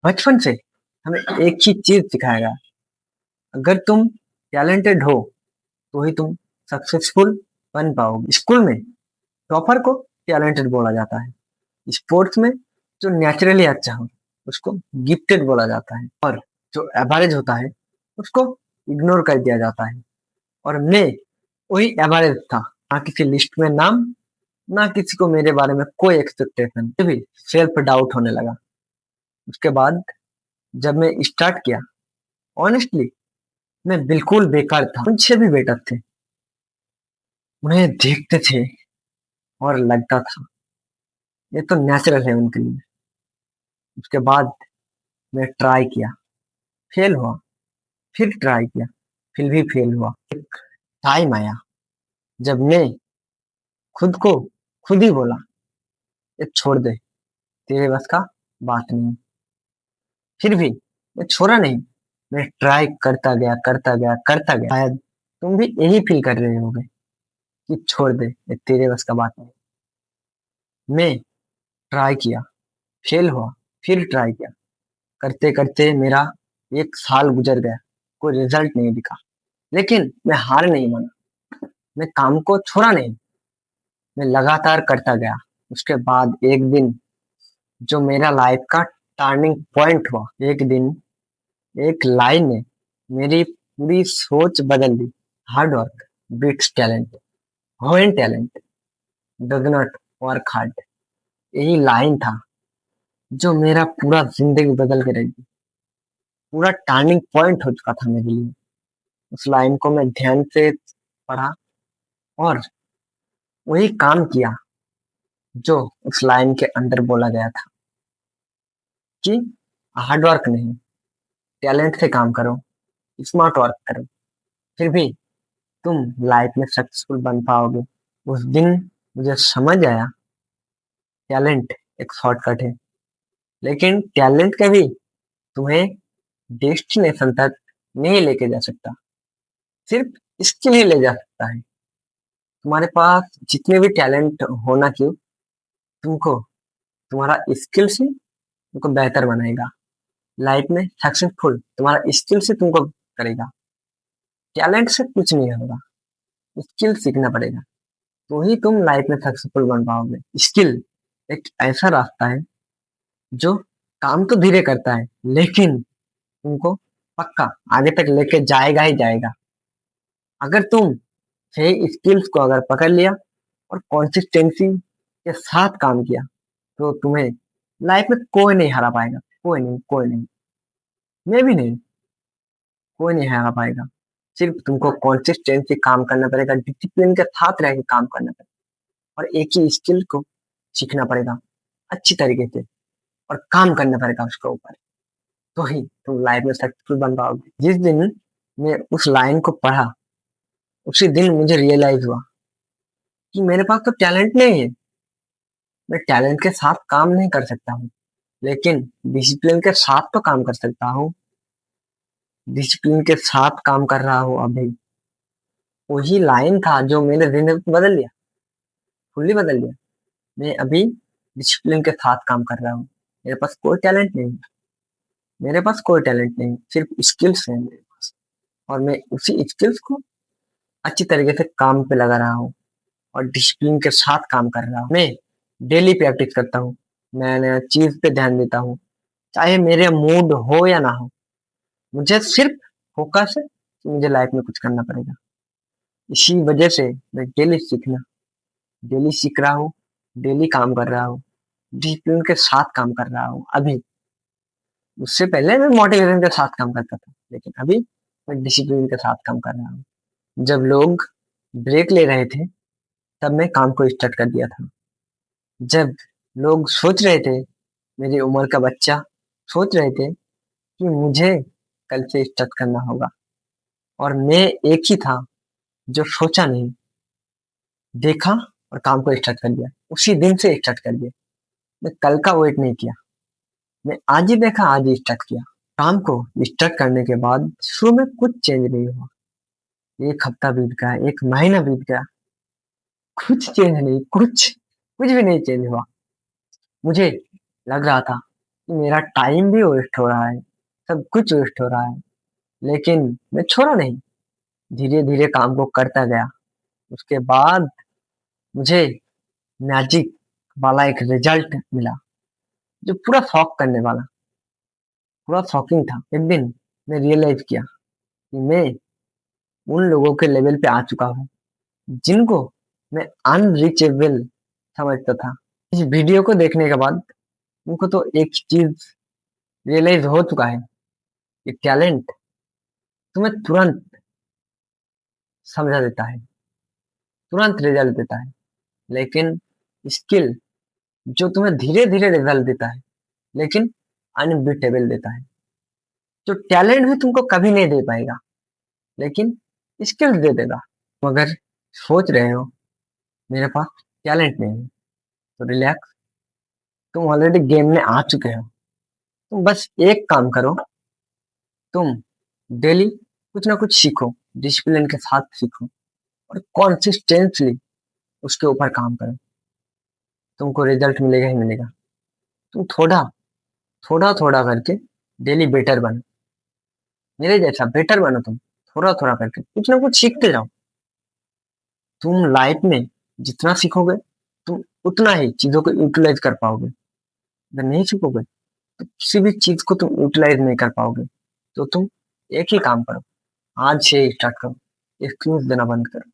बचपन से हमें एक ही चीज सिखाया गया, अगर तुम टैलेंटेड हो तो ही तुम सक्सेसफुल बन पाओगे। स्कूल में टॉपर को टैलेंटेड बोला जाता है, स्पोर्ट्स में जो नेचुरली अच्छा हो उसको गिफ्टेड बोला जाता है, और जो एवरेज होता है उसको इग्नोर कर दिया जाता है। और मैं वही एवरेज था, ना किसी लिस्ट में नाम, ना किसी को मेरे बारे में कोई एक्सपेक्टेशन, भी सेल्फ डाउट होने लगा। उसके बाद जब मैं स्टार्ट किया, ऑनेस्टली मैं बिल्कुल बेकार था। मुझसे भी बेटर थे, उन्हें देखते थे और लगता था ये तो नेचुरल है उनके लिए। उसके बाद मैं ट्राई किया, फेल हुआ, फिर ट्राई किया, फिर भी फेल हुआ। एक टाइम आया जब मैं खुद को खुद ही बोला, ये छोड़ दे, तेरे बस का बात नहीं। फिर भी मैं छोड़ा नहीं, मैं ट्राई करता गया करता गया करता गया। शायद तुम भी यही फील कर रहे होगे कि छोड़ दे, ये तेरे बस का बात नहीं। मैं ट्राई किया, फेल हुआ, फिर ट्राई किया, करते करते मेरा 1 साल गुजर गया, कोई रिजल्ट नहीं दिखा। लेकिन मैं हार नहीं माना, मैं काम को छोड़ा नहीं, मैं लगातार करता गया। उसके बाद एक दिन जो मेरा लाइफ का टर्निंग पॉइंट हुआ, एक दिन एक लाइन ने मेरी पूरी सोच बदल दी। Hard work beats talent, when talent does not work hard. यही लाइन था जो मेरा पूरा जिंदगी बदल के रख दी। पूरा टर्निंग पॉइंट हो चुका था मेरे लिए। उस लाइन को मैं ध्यान से पढ़ा और वही काम किया जो उस लाइन के अंदर बोला गया था कि हार्ड वर्क नहीं, टैलेंट से काम करो, स्मार्ट वर्क करो, फिर भी तुम लाइफ में सक्सेसफुल बन पाओगे। उस दिन मुझे समझ आया, टैलेंट एक शॉर्टकट है, लेकिन टैलेंट कभी तुम्हें डेस्टिनेशन तक नहीं लेके जा सकता, सिर्फ इसके लिए ले जा सकता है। तुम्हारे पास जितने भी टैलेंट होना क्यों, तुमको तुम्हारा स्किल से तुमको बेहतर बनाएगा। लाइफ में सक्सेसफुल तुम्हारा स्किल से तुमको करेगा, टैलेंट से कुछ नहीं होगा। स्किल सीखना पड़ेगा तो ही तुम लाइफ में सक्सेसफुल बन पाओगे। स्किल एक ऐसा रास्ता है जो काम तो धीरे करता है, लेकिन तुमको पक्का आगे तक लेके जाएगा ही जाएगा। अगर तुम सही स्किल्स को अगर पकड़ लिया और कंसिस्टेंसी के साथ काम किया, तो तुम्हें लाइफ में कोई नहीं हरा पाएगा। कोई नहीं, कोई नहीं, मैं भी नहीं, कोई नहीं हरा पाएगा। सिर्फ तुमको कंसिस्टेंसी काम करना पड़ेगा, डिसिप्लिन के साथ रह के काम करना पड़ेगा, और एक ही स्किल को सीखना पड़ेगा अच्छी तरीके से, और काम करना पड़ेगा उसके ऊपर। तो ही तुम लाइफ में सक्सेसफुल बन पाओगे। जिस दिन मैं उस लाइन को पढ़ा, उसी दिन मुझे रियलाइज हुआ कि मेरे पास तो टैलेंट नहीं है, मैं टैलेंट के साथ काम नहीं कर सकता हूँ, लेकिन डिसिप्लिन के साथ तो काम कर सकता हूँ। डिसिप्लिन के साथ काम कर रहा हूँ अभी। वही लाइन था जो मेरे जिंदगी को बदल दिया, फुल्ली बदल दिया। मैं अभी डिसिप्लिन के साथ काम कर रहा हूँ। मेरे पास कोई टैलेंट नहीं, मेरे पास कोई टैलेंट नहीं, सिर्फ स्किल्स है मेरे पास, और मैं उसी स्किल्स को अच्छी तरीके से काम पे लगा रहा हूँ और डिसिप्लिन के साथ काम कर रहा हूँ। मैं डेली प्रैक्टिस करता हूँ, नया नया चीज पे ध्यान देता हूँ, चाहे मेरे मूड हो या ना हो। मुझे सिर्फ फोकस है कि मुझे लाइफ में कुछ करना पड़ेगा। इसी वजह से मैं डेली सीख रहा हूँ, डेली काम कर रहा हूँ, डिसिप्लिन के साथ काम कर रहा हूँ अभी। उससे पहले मैं मोटिवेशन के साथ काम करता था, लेकिन अभी मैं डिसिप्लिन के साथ काम कर रहा हूँ। जब लोग ब्रेक ले रहे थे, तब मैं काम को स्टार्ट कर दिया था। जब लोग सोच रहे थे, मेरी उम्र का बच्चा सोच रहे थे कि मुझे कल से स्टार्ट करना होगा, और मैं एक ही था जो सोचा नहीं, देखा और काम को स्टार्ट कर दिया। उसी दिन से स्टार्ट कर दिया। मैं कल का वेट नहीं किया, मैं आज ही देखा, आज ही स्टार्ट किया। काम को स्टार्ट करने के बाद शुरू में कुछ चेंज नहीं हुआ। 1 हफ्ता बीत गया, 1 महीना बीत गया, कुछ चेंज नहीं, कुछ कुछ भी नहीं चेंज हुआ। मुझे लग रहा था कि मेरा टाइम भी वेस्ट हो रहा है, सब कुछ वेस्ट हो रहा है, लेकिन मैं छोड़ा नहीं, धीरे धीरे काम को करता गया। उसके बाद मुझे मैजिक वाला एक रिजल्ट मिला जो पूरा शॉक करने वाला, पूरा शॉकिंग था। एक दिन मैं रियलाइज किया कि मैं उन लोगों के लेवल पे आ चुका हूँ जिनको मैं अनरीचेबल समझता था। इस वीडियो को देखने के बाद उनको तो एक चीज रियलाइज हो चुका है कि टैलेंट तुम्हें तुरंत समझा देता है, तुरंत रिजल्ट देता है, लेकिन स्किल जो तुम्हें धीरे धीरे रिजल्ट देता है, लेकिन अनबीटेबल देता है। जो टैलेंट भी तुमको कभी नहीं दे पाएगा, लेकिन स्किल दे देगा। तुम अगर सोच रहे हो मेरे पास टैलेंट नहीं है, तो रिलैक्स, तुम ऑलरेडी गेम में आ चुके हो। तुम बस एक काम करो, तुम डेली कुछ ना कुछ सीखो, डिसिप्लिन के साथ सीखो और कॉन्सिस्टेंटली उसके ऊपर काम करो। तुमको रिजल्ट मिलेगा ही मिलेगा। तुम थोड़ा थोड़ा थोड़ा करके डेली बेटर बनो, मेरे जैसा बेटर बनो। तुम थोड़ा थोड़ा करके कुछ ना कुछ सीखते जाओ। तुम लाइफ में जितना सीखोगे, तुम उतना ही चीजों को यूटिलाइज कर पाओगे। अगर नहीं सीखोगे तो किसी भी चीज को तुम यूटिलाइज नहीं कर पाओगे। तो तुम एक ही काम करो, आज से स्टार्ट करो, एक्सक्यूज देना बंद करो।